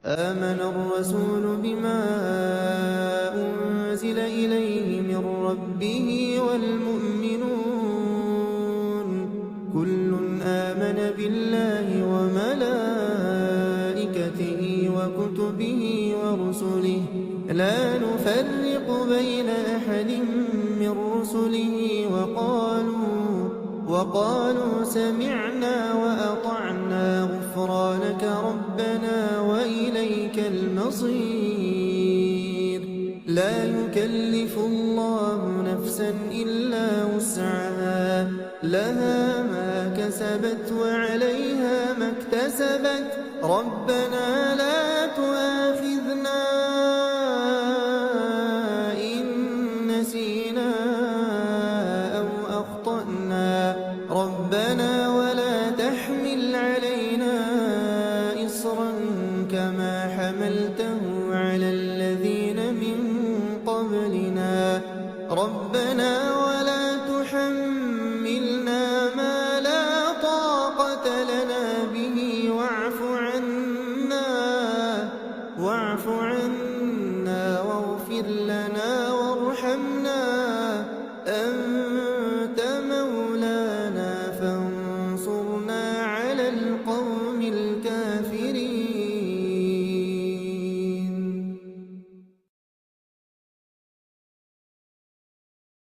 آمن الرسول بما أنزل إليه من ربه والمؤمنون كل آمن بالله وملائكته وكتبه ورسله لا نفرق بين أحد من رسله وقالوا سمعنا وأطعنا غفرانك ربنا وإليك المصير. لا يكلف الله نفسا إلا وسعها لها ما كسبت وعليها ما اكتسبت ربنا لا تؤاخذنا إن نسينا أو أخطأنا ربنا ولا تحمل علينا إصرا كما حملته على الذين من قبلنا ربنا ولا تحملنا ما لا طاقة لنا به واعف عنا واغفر لنا وارحمنا أنت مولانا فانصرنا على القوم